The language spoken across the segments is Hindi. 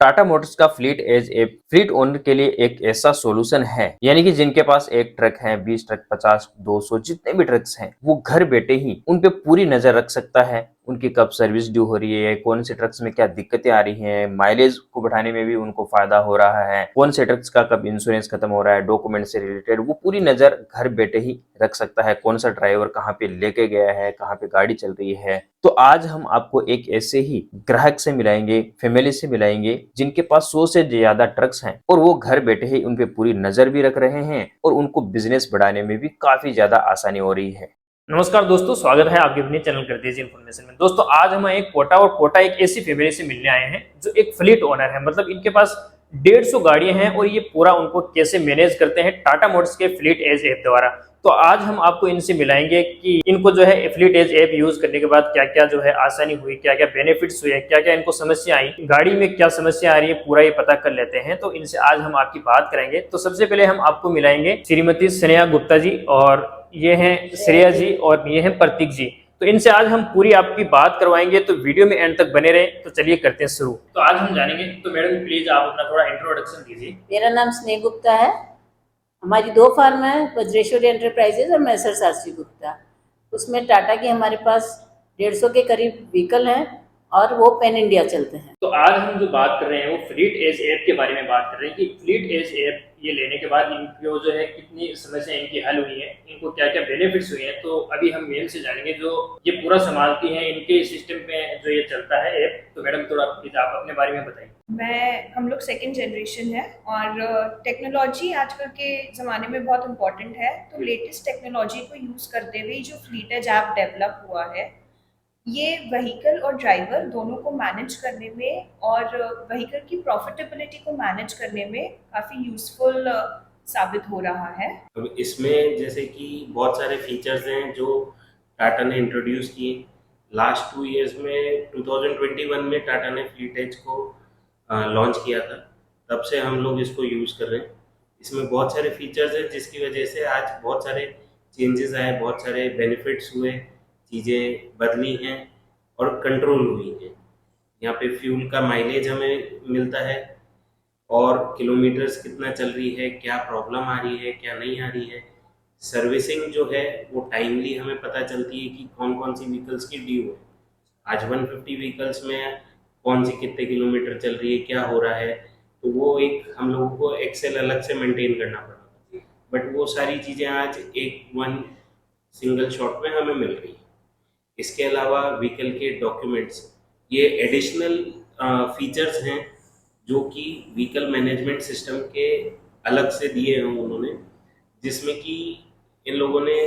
टाटा मोटर्स का fleet as a fleet owner के लिए एक ऐसा सॉल्यूशन है, यानी कि जिनके पास एक ट्रक है, 20 ट्रक, 50, 200 जितने भी ट्रक्स हैं, वो घर बैठे ही उन पे पूरी नजर रख सकता है। उनकी कब सर्विस ड्यू हो रही है, कौन से ट्रक्स में क्या दिक्कतें आ रही हैं, माइलेज को बढ़ाने में भी उनको फायदा हो रहा है, कौन से ट्रक्स का कब इंश्योरेंस खत्म हो रहा है, डॉक्यूमेंट से रिलेटेड वो पूरी नजर घर बैठे ही रख सकता है। कौन सा ड्राइवर कहाँ पे लेके गया है, कहाँ पे गाड़ी चल रही है। तो आज हम आपको एक ऐसे ही ग्राहक से मिलाएंगे, फैमिली से मिलाएंगे, जिनके पास 100 से ज्यादा ट्रक्स हैं और वो घर बैठे ही उन पे पूरी नजर भी रख रहे हैं और उनको बिजनेस बढ़ाने में भी काफी ज्यादा आसानी हो रही है। नमस्कार दोस्तों, स्वागत है आपके अपने चैनल कर दीजिए इन्फॉर्मेशन में। दोस्तों आज हम एक कोटा एक ऐसी फैमिली से मिलने आए हैं जो एक फ्लीट ओनर है, मतलब इनके पास 150 गाड़ियां हैं और ये पूरा उनको कैसे मैनेज करते हैं टाटा मोटर्स के फ्लीट एज ऐप द्वारा। तो आज हम आपको इनसे मिलाएंगे कि इनको जो है फ्लीट एज ऐप यूज करने के बाद क्या क्या जो है आसानी हुई, क्या क्या बेनिफिट्स हुए, क्या क्या इनको समस्या आई, गाड़ी में क्या समस्या आ रही है, पूरा ये पता कर लेते हैं। तो इनसे आज हम आपकी बात करेंगे। तो सबसे पहले हम आपको मिलाएंगे श्रीमती स्नेहा गुप्ता जी, और ये हैं श्रेया जी, और ये हैं प्रतीक जी। तो इनसे आज हम पूरी आपकी बात करवाएंगे, तो वीडियो में एंड तक बने रहे। तो चलिए करते हैं शुरू। तो आज हम जानेंगे, तो मैडम प्लीज आप अपना थोड़ा इंट्रोडक्शन दीजिए। मेरा नाम स्नेह गुप्ता है। हमारी 2 फार्म है, वज्रेश्वरी एंटरप्राइजेज और मैसर शास्त्री गुप्ता। उसमें टाटा के हमारे पास 150 के करीब व्हीकल हैं और वो पैन इंडिया चलते हैं। तो आज हम जो बात कर रहे हैं वो फ्लीट एज ऐप के बारे में बात कर रहे हैं कि फ्लीट एज ऐप ये लेने के बाद इनको जो है कितनी समस्या इनकी हल हुई है, इनको क्या क्या बेनिफिट्स हुए हैं। तो अभी हम मेल से जानेंगे जो ये पूरा संभालती हैं, इनके सिस्टम पे जो ये चलता है ऐप। तो मैडम थोड़ा प्लीज आप अपने बारे में बताइए। हम लोग सेकेंड जनरेशन है और टेक्नोलॉजी आजकल के ज़माने में बहुत इम्पोर्टेंट है। तो लेटेस्ट टेक्नोलॉजी को यूज़ करते हुए जो फ्लीट एज ऐप डेवलप हुआ है, ये व्हीकल और ड्राइवर दोनों को मैनेज करने में और व्हीकल की प्रॉफिटेबिलिटी को मैनेज करने में काफ़ी यूज़फुल साबित हो रहा है। अब इसमें जैसे कि बहुत सारे फीचर्स हैं जो टाटा ने इंट्रोड्यूस किए लास्ट 2 इयर्स में। 2021 में टाटा ने फ्लीट एज को लॉन्च किया था, तब से हम लोग इसको यूज़ कर रहे हैं। इसमें बहुत सारे फीचर्स हैं जिसकी वजह से आज बहुत सारे चेंजेस आए, बहुत सारे बेनिफिट्स हुए, चीज़ें बदली हैं और कंट्रोल हुई हैं। यहाँ पे फ्यूल का माइलेज हमें मिलता है और किलोमीटर्स कितना चल रही है, क्या प्रॉब्लम आ रही है, क्या नहीं आ रही है। सर्विसिंग जो है वो टाइमली हमें पता चलती है कि कौन कौन सी व्हीकल्स की ड्यू है। आज 150 व्हीकल्स में कौन सी कितने किलोमीटर चल रही है, क्या हो रहा है, तो वो एक हम लोगों को एक्सेल अलग से मेंटेन करना पड़ा। बट वो सारी चीज़ें आज एक वन सिंगल शॉट में हमें मिल रही है। इसके अलावा व्हीकल के डॉक्यूमेंट्स, ये एडिशनल फीचर्स हैं जो कि व्हीकल मैनेजमेंट सिस्टम के अलग से दिए हैं उन्होंने, जिसमें कि इन लोगों ने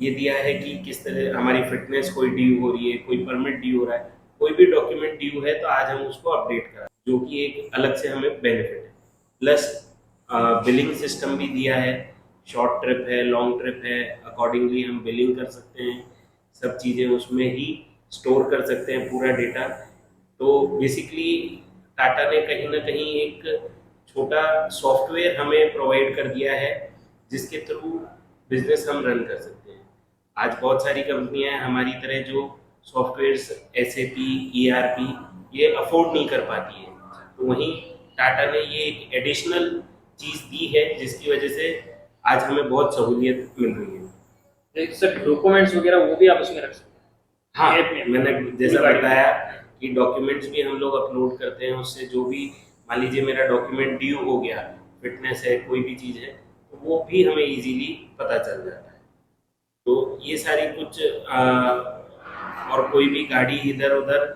ये दिया है कि किस तरह हमारी फिटनेस कोई ड्यू हो रही है, कोई परमिट ड्यू हो रहा है, कोई भी डॉक्यूमेंट ड्यू है तो आज हम उसको अपडेट करा, जो कि एक अलग से हमें बेनिफिट है। प्लस बिलिंग सिस्टम भी दिया है, शॉर्ट ट्रिप है, लॉन्ग ट्रिप है, अकॉर्डिंगली हम बिलिंग कर सकते हैं, सब चीज़ें उसमें ही स्टोर कर सकते हैं पूरा डेटा। तो बेसिकली टाटा ने कहीं ना कहीं एक छोटा सॉफ्टवेयर हमें प्रोवाइड कर दिया है जिसके थ्रू बिजनेस हम रन कर सकते हैं। आज बहुत सारी कंपनियां हैं हमारी तरह जो सॉफ्टवेयर्स SAP, ERP ये अफोर्ड नहीं कर पाती है, तो वहीं टाटा ने ये एक एडिशनल चीज़ दी है जिसकी वजह से आज हमें बहुत सहूलियत मिल रही है। सर डॉक्यूमेंट्स वगैरह वो भी आप उसमें रख सकते हैं। हाँ, मैंने जैसा बताया कि डॉक्यूमेंट्स भी हम लोग अपलोड करते हैं, उससे जो भी मान लीजिए मेरा डॉक्यूमेंट ड्यू हो गया, फिटनेस है, कोई भी चीज़ है, तो वो भी हमें इजीली पता चल जाता है। तो ये सारी कुछ और कोई भी गाड़ी इधर उधर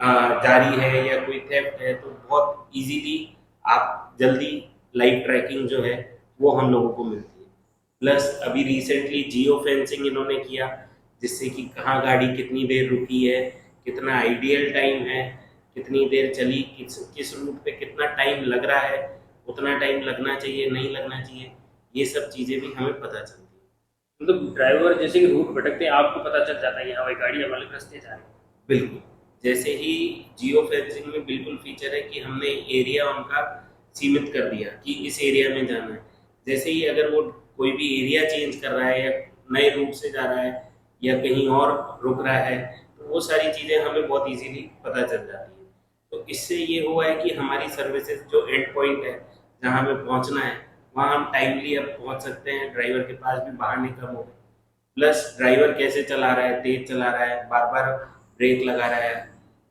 जा रही है या कोई थेफ्ट है तो बहुत इजीली आप जल्दी लाइव ट्रैकिंग जो है वो हम लोगों को मिलती है। प्लस अभी रिसेंटली जियो फेंसिंग इन्होंने किया, जिससे कि कहाँ गाड़ी कितनी देर रुकी है, कितना आइडियल टाइम है, कितनी देर चली, किस रूट पे कितना टाइम लग रहा है, उतना टाइम लगना चाहिए, नहीं लगना चाहिए, ये सब चीज़ें भी हमें पता चलती है। मतलब ड्राइवर जैसे कि रूट भटकते हैं आपको पता चल जाता है कि हाँ भाई गाड़ी अलग रास्ते जा रही है। बिल्कुल, जैसे ही जियो फेंसिंग में बिल्कुल फीचर है कि हमने एरिया उनका सीमित कर दिया कि इस एरिया में जाना है। जैसे ही अगर वो कोई भी एरिया चेंज कर रहा है या नए रूट से जा रहा है या कहीं और रुक रहा है, तो वो सारी चीज़ें हमें बहुत इजीली पता चल जाती है। तो इससे ये हुआ है कि हमारी सर्विसेज जो एंड पॉइंट है जहाँ हमें पहुँचना है वहाँ हम टाइमली अब पहुँच सकते हैं, ड्राइवर के पास भी बहाने कम हो गए। प्लस ड्राइवर कैसे चला रहा है, तेज चला रहा है, बार बार ब्रेक लगा रहा है,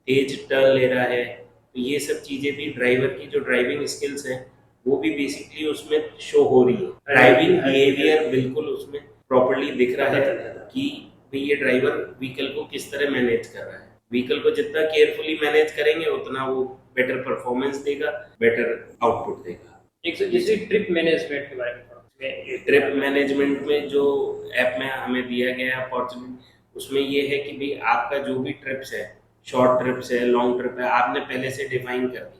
तेज टर्न ले रहा है, तो ये सब चीज़ें भी ड्राइवर की जो ड्राइविंग स्किल्स हैं वो भी बेसिकली उसमें शो हो रही है। ड्राइविंग बिहेवियर बिल्कुल उसमें प्रॉपरली दिख रहा है कि भाई ये ड्राइवर व्हीकल को किस तरह मैनेज कर रहा है। व्हीकल को जितना केयरफुली मैनेज करेंगे उतना वो बेटर परफॉर्मेंस देगा, बेटर आउटपुट देगा। एक सर जैसे ट्रिप मैनेजमेंट के बारे में ट्रिप मैनेजमेंट में जो ऐप में हमें दिया गया है अपॉर्चुनिटी, उसमें ये है कि भाई आपका जो भी ट्रिप्स है, शॉर्ट ट्रिप्स है, लॉन्ग ट्रिप है, आपने पहले से डिफाइन कर दी,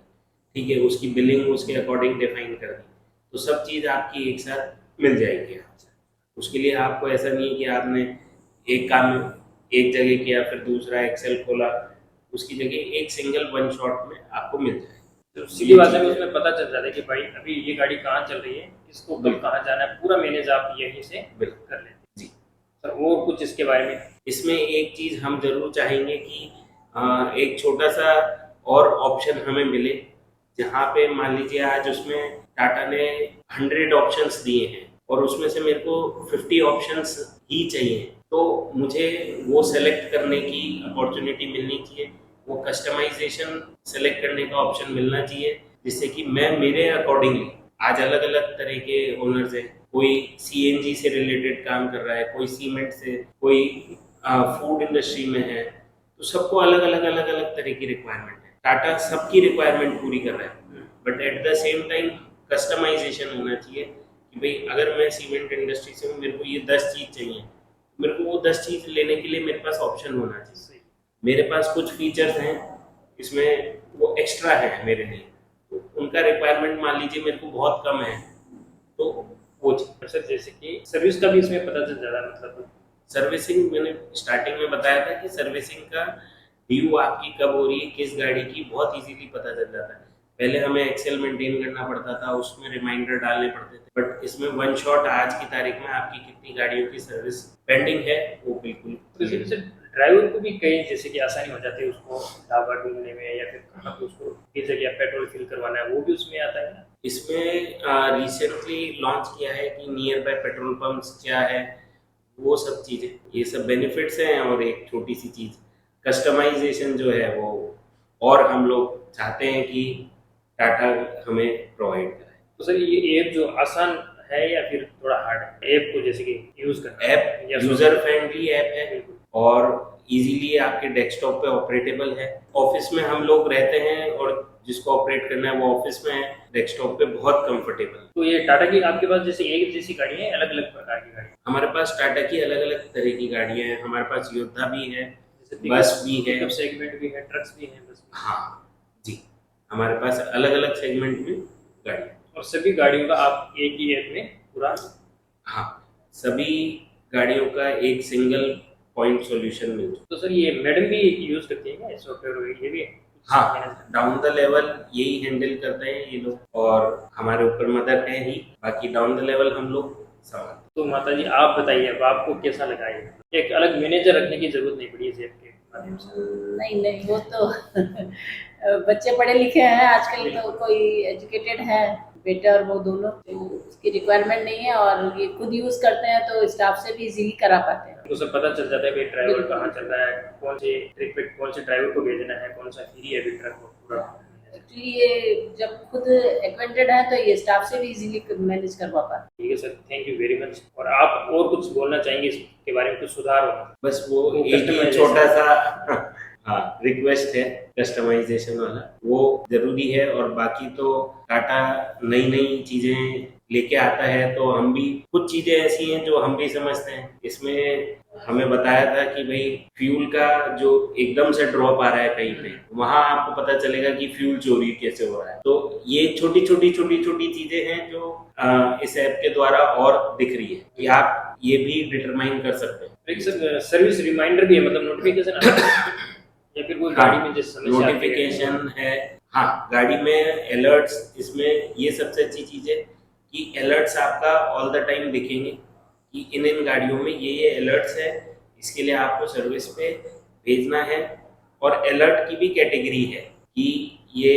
ठीक है, उसकी बिलिंग उसके अकॉर्डिंग डिफाइन कर दी, तो सब चीज़ आपकी एक साथ मिल जाएगी आपसे। उसके लिए आपको ऐसा नहीं है कि आपने एक काम एक जगह किया फिर दूसरा एक्सेल खोला, उसकी जगह एक सिंगल वन शॉट में आपको मिल जाए। तो सीधी भाषा में उसमें पता चल जाता है कि भाई अभी ये गाड़ी कहाँ चल रही है, किसको कब कहाँ जाना है, पूरा मैनेज आप यहीं से कर लेते हैं। जी सर और कुछ इसके बारे में? इसमें एक चीज़ हम जरूर चाहेंगे कि एक छोटा सा और ऑप्शन हमें मिले, जहाँ पे मान लीजिए आज उसमें टाटा ने 100 ऑप्शंस दिए हैं और उसमें से मेरे को 50 ऑप्शंस ही चाहिए, तो मुझे वो सेलेक्ट करने की अपॉर्चुनिटी मिलनी चाहिए, वो कस्टमाइजेशन सेलेक्ट करने का ऑप्शन मिलना चाहिए, जिससे कि मैं मेरे अकॉर्डिंगली, आज अलग अलग तरह के ओनर्स हैं, कोई सीएनजी से रिलेटेड काम कर रहा है, कोई सीमेंट से, कोई फूड इंडस्ट्री में है, तो सबको अलग अलग तरह की रिक्वायरमेंट है। टाटा सबकी रिक्वायरमेंट पूरी कर रहा है, but at the same time customization होना चाहिए कि भाई अगर मैं सीमेंट इंडस्ट्री से हूँ, मेरे को ये 10 चीज़ चाहिए, मेरे को वो 10 चीज़ लेने के लिए मेरे पास ऑप्शन होना चाहिए। मेरे पास कुछ फीचर्स हैं इसमें वो एक्स्ट्रा है मेरे लिए, तो उनका रिक्वायरमेंट मान लीजिए मेरे को बहुत कम है, तो वो सर जैसे कि सर्विस का भी इसमें पता चल जाता है, मतलब सर्विसिंग मैंने स्टार्टिंग में बताया था कि सर्विसिंग का ड्यू आपकी कब हो रही है, किस गाड़ी की, बहुत इजीली पता चल जाता है। पहले हमें एक्सेल मेंटेन करना पड़ता था, उसमें रिमाइंडर डालने पड़ते थे, बट इसमें वन शॉट आज की तारीख में आपकी कितनी गाड़ियों की सर्विस पेंडिंग है वो बिल्कुल। तो जैसे ड्राइवर को भी कहीं जैसे कि आसानी हो जाती है उसको ढाबा ढूंढने में, या फिर कहाँ पे उसको किस जगह पेट्रोल फिल करवाना है, वो भी उसमें आता है ना? इसमें रिसेंटली लॉन्च किया है कि नियर बाय पेट्रोल पंप्स क्या है, वो सब चीज़ें, ये सब बेनिफिट्स हैं। और एक छोटी सी चीज़ कस्टमाइजेशन जो है वो, और हम लोग चाहते हैं कि टाटा हमें प्रोवाइड कराए। तो सर ये ऐप जो आसान है या फिर थोड़ा हार्ड है ऐप को जैसे कि यूज करना? ऐप यूजर फ्रेंडली ऐप है और इजीली आपके डेस्कटॉप पे ऑपरेटेबल है। ऑफिस में हम लोग रहते हैं और जिसको ऑपरेट करना है वो ऑफिस में है, डेस्कटॉप पे बहुत कंफर्टेबल। तो ये टाटा की आपके पास जैसे एक जैसी गाड़ी है, अलग अलग प्रकार की गाड़ी? हमारे पास टाटा की अलग अलग तरह की गाड़ियां हैं, हमारे पास योद्धा भी है, जैसे बस भी है, पिकअप सेगमेंट भी है, ट्रक्स भी है, बस भी है। हाँ जी, हमारे पास अलग अलग सेगमेंट में गाड़ी। और सभी गाड़ियों का आप एक ही ऐप में पूरा? हाँ, सभी गाड़ियों का एक सिंगल पॉइंट सॉल्यूशन मिलता। तो सर ये मैडम भी यूज करती है क्या सॉफ्टवेयर? ये भी हाँ, डाउन द लेवल यही हैंडल करते हैं ये लोग, और हमारे ऊपर मदर है ही, बाकी डाउन द लेवल हम लोग संभालते। तो माता जी आप बताइए, अब आपको कैसा लगा ये? एक अलग मैनेजर रखने की जरूरत नहीं पड़ी इस ऐप के माध्यम से? नहीं वो तो बच्चे पढ़े लिखे हैं आजकल, तो कोई एजुकेटेड है बेटा और वो दोनों, तो उसकी रिक्वायरमेंट नहीं है, और ये खुद यूज करते हैं तो स्टाफ से भी इजीली करा पाते हैं। तो सब पता चल जाता है कि ड्राइवर कहाँ चल रहा है, कौन से ट्रिप पे कौन से ड्राइवर को भेजना है, कौन सा फ्री है अभी ट्रक को पूरा। एक्चुअली ये जब खुद एक्वेंटेड है तो ये स्टाफ से भी इजीली मैनेज करवा पाते हैं। ठीक है sir, thank you very much. और आप और कुछ बोलना चाहेंगे इसके बारे में, कुछ सुधार हो? बस वो एक ही customization। छोटा सा हाँ रिक्वेस्ट है, कस्टमाइजेशन वाला वो जरूरी है, और बाकी तो टाटा नई नई चीजें लेके आता है, तो हम भी कुछ चीजें ऐसी हैं जो हम भी समझते हैं। इसमें हमें बताया था कि भाई फ्यूल का जो एकदम से ड्रॉप आ रहा है कहीं पे, वहां आपको पता चलेगा कि फ्यूल चोरी कैसे हो रहा है। तो ये छोटी छोटी चीजें हैं जो इस ऐप के द्वारा और दिख रही है कि आप ये भी डिटरमाइन कर सकते हैं। एक सर सर्विस रिमाइंडर भी है, मतलब नोटिफिकेशन आता है या फिर कोई गाड़ी में जैसे समस्या आती है? नोटिफिकेशन है, हाँ गाड़ी में अलर्ट्स, इसमें ये सबसे अच्छी चीज है कि अलर्ट्स आपका ऑल द टाइम दिखेंगे कि इन गाड़ियों में ये अलर्ट्स है, इसके लिए आपको सर्विस पे भेजना है। और अलर्ट की भी कैटेगरी है कि ये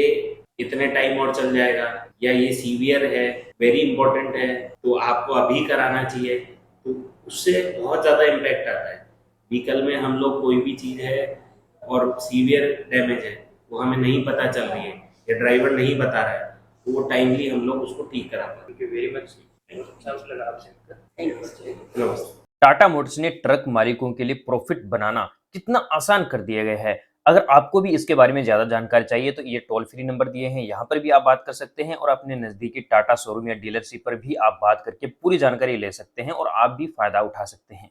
इतने टाइम और चल जाएगा या ये सीवियर है, वेरी इंपॉर्टेंट है, तो आपको अभी कराना चाहिए। तो उससे बहुत ज़्यादा इम्पैक्ट आता है। व्हीकल में हम लोग कोई भी चीज़ है और सीवियर डैमेज है, वो हमें नहीं पता चल रही है या ड्राइवर नहीं बता रहा है, तो वो टाइमली हम लोग उसको ठीक करा पाते थैंक यू वेरी मच, अच्छा लगा आपसे मिलकर। हैं। नमस्ते। टाटा मोटर्स ने ट्रक मालिकों के लिए प्रॉफिट बनाना कितना आसान कर दिया गया है। अगर आपको भी इसके बारे में ज़्यादा जानकारी चाहिए तो ये टोल फ्री नंबर दिए हैं, यहाँ पर भी आप बात कर सकते हैं और अपने नज़दीकी टाटा शोरूम या डीलरशिप पर भी आप बात करके पूरी जानकारी ले सकते हैं और आप भी फ़ायदा उठा सकते हैं।